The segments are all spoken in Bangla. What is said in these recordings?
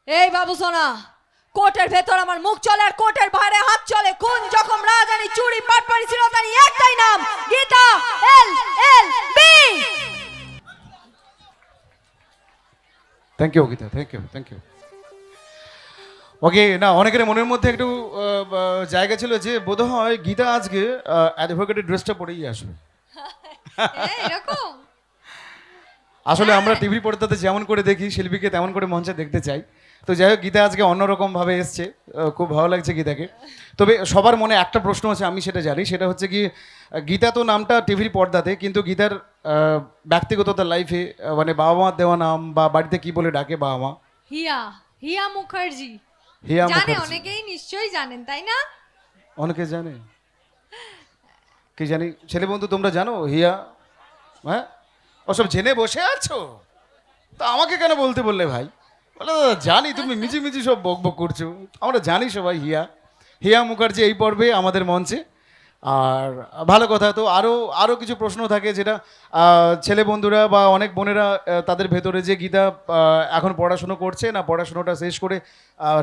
এই বাবু সোনা, কোটের ভেতর আমার মুখ চলে আর কোটের বাইরে হাত চলে। কোন যখন রাজানি চুরি পাটপাড়ি ছিল তার একটাই নাম, Gita L L B. Thank you Gita, thank you. Okay, না অনেকের মনের মধ্যে একটু জায়গা ছিল যে বোধহয় গীতা আজকে অ্যাডভোকেটের ড্রেসটা পরেই আসবে। এরকম আসলে আমরা টিভি পর্দাতে যেমন করে দেখি শিল্পীকে তেমন করে মঞ্চে দেখতে চাই। তো যাই হোক, গীতা আজকে অন্যরকমভাবে এসছে, খুব ভালো লাগছে গীতাকে। তবে সবার মনে একটা প্রশ্ন আছে, আমি সেটা জানি, সেটা হচ্ছে কি গীতা তো নামটা টিভির পর্দাতে, কিন্তু গীতার ব্যক্তিগত তার লাইফে মানে বাবা মা দেওয়া নাম বা বাড়িতে কি বলে ডাকে বাবা মা? হিয়া, হিয়া মুখার্জি। হিয়া জানে মুখার্জি। অনেকেই নিশ্চয়ই জানেন, তাই না? অনেকে জানে, কি জানি ছেলে বন্ধু তোমরা জানো হিয়া? হ্যাঁ, ওসব জেনে বসে আছো, তা আমাকে কেন বলতে বললে ভাই? বলে দাদা জানি তুমি মিজি মিজি সব বক বক করছো, আমরা জানি সবাই হিয়া। হিয়া মুখার্জি এই পর্বে আমাদের মঞ্চে। আর ভালো কথা, তো আরও কিছু প্রশ্ন থাকে যেটা ছেলে বন্ধুরা বা অনেক বোনেরা তাদের ভেতরে যে গীতা এখন পড়াশুনো করছে না পড়াশুনোটা শেষ করে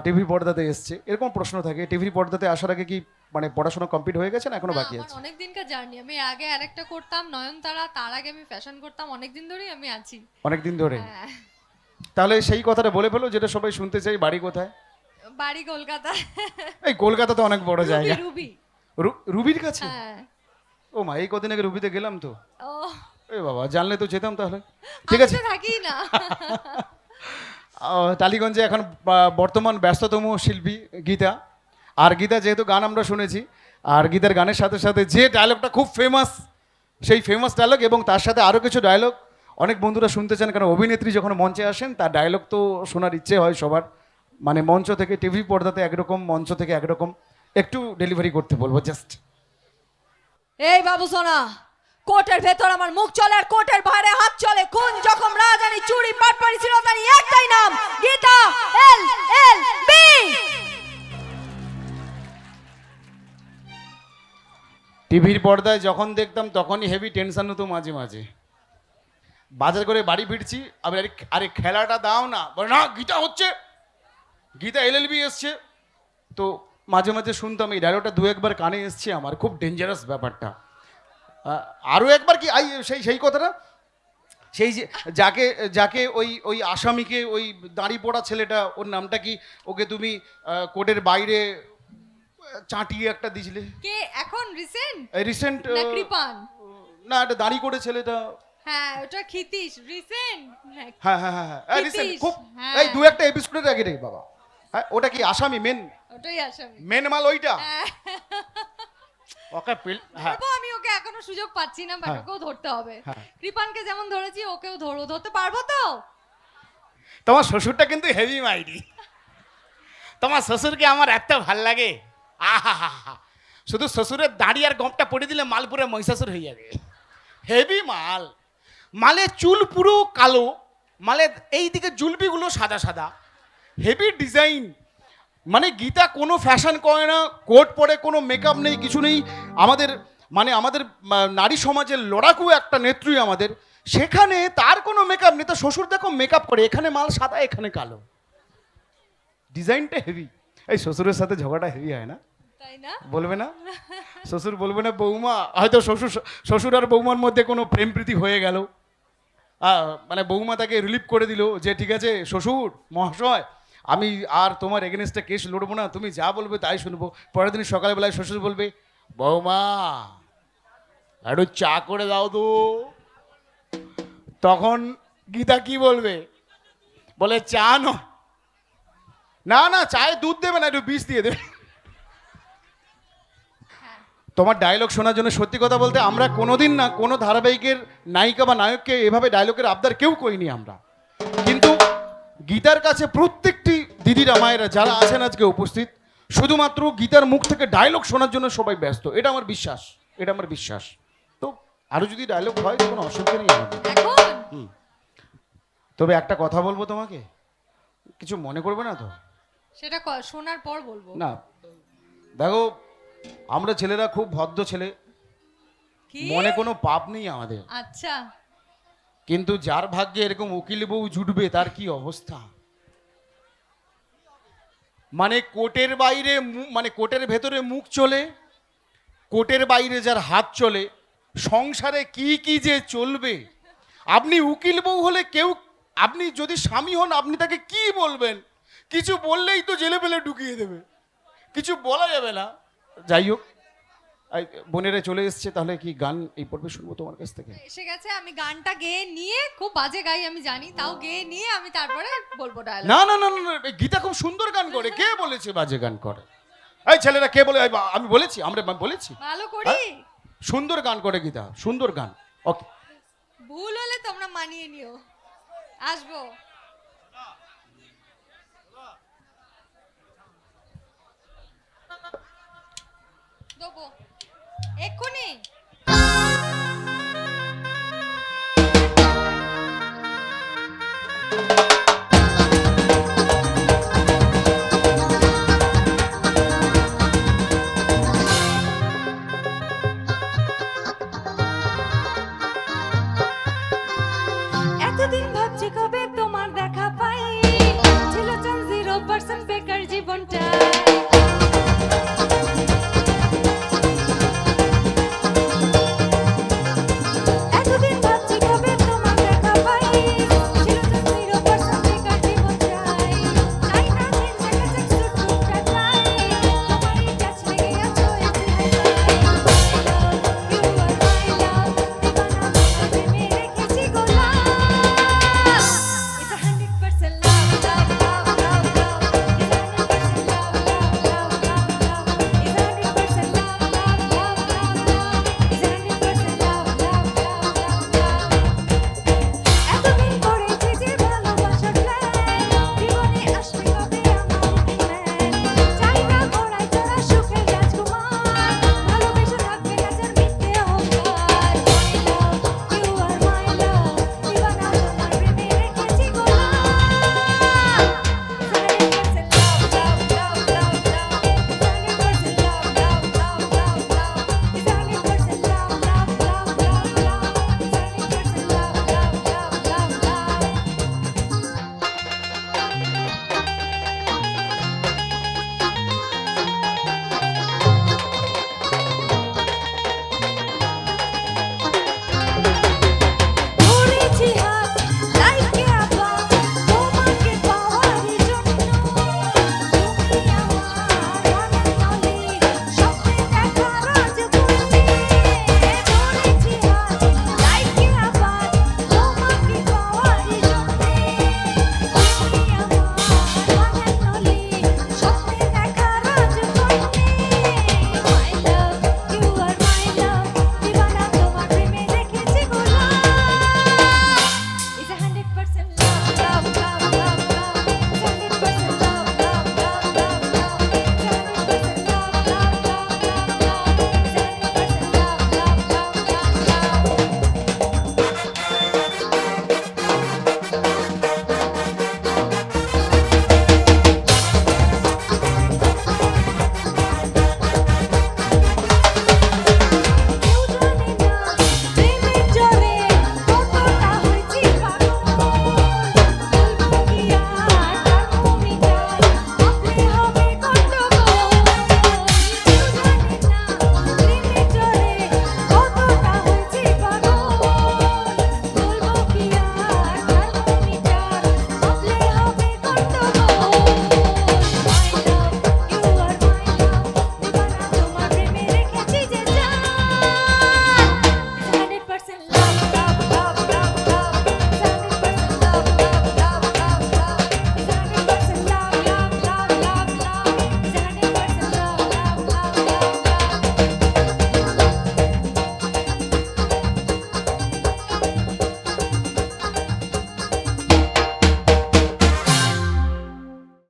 টিভি পর্দাতে এসছে, এরকম প্রশ্ন থাকে। টিভি পর্দাতে আসার আগে কি মানে পড়াশোনা কমপ্লিট হয়ে গেছে না এখনো বাকি আছে? অনেক দিনকার জার্নি। আমি আগে আরেকটা করতাম নয়নতারা, তার আগে আমি ফ্যাশন করতাম, অনেক দিন ধরেই আমি আছি। অনেক দিন ধরে? হ্যাঁ। তাহলে সেই কথাটা বলে ফেলো যেটা সবাই শুনতে চাই, বাড়ি কোথায়? বাড়ি কলকাতা। এই কলকাতা তো অনেক বড় জায়গা। রুবি। রুবির কাছে? হ্যাঁ। ও মা, এই কদিন আগে রুবিতে গেলাম তো। ও, এ বাবা, জানলে তো যেতাম তাহলে। ঠিক আমি আছে। তো থাকি না। টালিগঞ্জে এখন বর্তমান ব্যস্ততম শিল্পী গীতা। আর গীতা যেহেতু গান আমরা শুনেছি, আর গীতার গানের সাথে সাথে যে ডায়লগটা খুব ফেমাস, সেই ফেমাস ডায়লগ এবং তার সাথে আরও কিছু ডায়লগ অনেক বন্ধুরা শুনতে চান, কারণ অভিনেত্রী যখন মঞ্চে আসেন তার ডায়লগ তো শোনার ইচ্ছে হয় সবার। মানে মঞ্চ থেকে টিভি পর্দাতে একরকম, মঞ্চ থেকে একরকম। একটু ডেলিভারি করতে বলবো জাস্ট। এই বাবু সোনা, কোটের ভেতর আমার মুখ চলে আর কোটের বাইরে হাত চলে। কোন যখন রাজানি চুরি পাটপাড়ি ছিল তার একটাই নাম, গীতা এল এল বি। টিভির পর্দায় যখন দেখতাম তখনই হেভি টেনশন হতো মাঝে মাঝে। বাজার করে বাড়ি ফিরছি, আমি আরে খেলাটা দাও না, বলে না গীতা হচ্ছে, গীতা এলএলবি এসছে। তো মাঝে মাঝে শুনতাম এই ডায়লগটা, দু একবার কানে এসছে আমার, খুব ডেঞ্জারাস ব্যাপারটা। আরও একবার কি সেই সেই কথাটা, সেই যে যাকে যাকে ওই ওই আসামিকে, ওই দাড়ি পড়া ছেলেটা, ওর নামটা কি, ওকে তুমি কোর্টের বাইরে চাটিয়ে একটা দিছিলে কে এখন রিসেন্ট? রিসেন্ট? না কৃপান? না, একটা দাড়ি করে ছেলেটা। হ্যাঁ, ওটা ক্ষিতীশ। রিসেন্ট? হ্যাঁ হ্যাঁ হ্যাঁ হ্যাঁ, রিসেন্ট খুব। হ্যাঁ। এই দু একটা এপিসোডের আগে রে বাবা। হ্যাঁ, ওটা কি আসামি মেন? ওটাই আসামি। মেন মাল ওইটা। হ্যাঁ। ওকে হ্যাঁ ধরবো আমি, ওকে এখনো সুযোগ পাচ্ছি না, বাট হ্যাঁ। ওকেও ধরতে হবে। হ্যাঁ। কৃপানকে যেমন ধরেছি ওকেও ধরতে পারবো তো? তোমার শ্বশুরটা কিন্তু হেভি মাইরি। তোমার শ্বশুরকে আমার এত ভাল লাগে, আহা হা হা। শুধু শ্বশুরের দাড়ি আর গপটা পড়ে দিলে মাল পুরো মহিষাসুর হয়ে যাবে। হেভি মাল। মালে চুল পুরো কালো, মালে এই দিকে জুলপিগুলো সাদা সাদা, হেভি ডিজাইন। মানে গীতা কোনো ফ্যাশন করে না, কোট পরে, কোনো মেকআপ নেই, কিছু নেই। আমাদের মানে আমাদের নারী সমাজের লড়াকু একটা নেত্রী আমাদের, সেখানে তার কোনো মেকআপ নেই। তো শ্বশুর দেখো মেকআপ করে, এখানে মাল সাদা এখানে কালো, ডিজাইনটা হেভি। এই শ্বশুরের সাথে ঝগড়াটা হেভি হয় না? তাই না? বলবে না শ্বশুর, বলবে না বৌমা, হয়তো শ্বশুর আর বৌমার মধ্যে কোনো প্রেম প্রীতি হয়ে গেল, মানে বৌমা তাকে রিলিভ করে দিল যে ঠিক আছে শ্বশুর মহাশয়, আমি আর তোমার এগেনস্টে কেস লড়বো না, তুমি যা বলবে তাই শুনবো। পরের দিন সকালবেলায় শ্বশুর বলবে, বৌমা একটু চা করে দাও তো। তখন গীতা কি বলবে? বলে চা নয়, না না চায়ে দুধ দেবে না, একটু বিষ দিয়ে দেবে। তোমার ডায়লগ শোনার জন্য সত্যি কথা বলতে আমরা কোনোদিন না কোনো ধারাবাহিকের নায়িকা বা নায়ককে এভাবে ডায়লগের আবদার কেউ করিনি আমরা। কিন্তু গীতার কাছে প্রত্যেকটি দিদিরা মায়েরা যারা আছেন আজকে উপস্থিত, শুধুমাত্র গীতার মুখ থেকে ডায়লগ শোনার জন্য সবাই ব্যস্ত। এটা আমার বিশ্বাস, এটা আমার বিশ্বাস। তো আরও যদি ডায়লগ হয় কোনো অসুবিধা নেই আমাদের। এখন তবে একটা কথা বলবো তোমাকে, কিছু মনে করবে না তো? সেটা শোনার পর বলবো। না দেখো, আমরা ছেলেরা খুব ভদ্র ছেলে, কি? মনে কোনো পাপ নেই আমাদের। আচ্ছা। কিন্তু যার ভাগ্যে এরকম উকিল বউ জুটবে তার কি অবস্থা। মানে কোটের বাইরে মানে কোটের ভেতরে মুখ চলে, কোটের বাইরে যার হাত চলে, সংসারে কি কি যে চলবে। আপনি উকিল বউ হলে কেউ, আপনি যদি স্বামী হন আপনি তাকে কি বলবেন? কিছু বললেই তো জেলে ফেলে ঢুকিয়ে দেবে, কিছু বলা যাবে না। যাই হোক, এই বোনেরা চলে এসছে, তাহলে কি গান এই পর্বে শুনবো তোমার কাছ থেকে? এসে গেছে, আমি গানটা গেয়ে নিয়ে, খুব বাজে গাই আমি জানি, তাও গেয়ে নিয়ে আমি তারপরে বলবো ডায়লগ। না না না না না, এই গীতা খুব সুন্দর গান করে। কে বলেছে বাজে গান করে? এই ছেলেরা কে বলে? আমি বলেছি, আমরা বলেছি ভালো করি। সুন্দর গান করে গীতা, সুন্দর গান। ওকে, ভুল হলে তোমরা মানিয়ে নিও, আসবো। দেবো এক্ষুনি। এতদিন ভাবছি কবে তোমার দেখা পাই, ছিল 0% বেকার জীবনটা।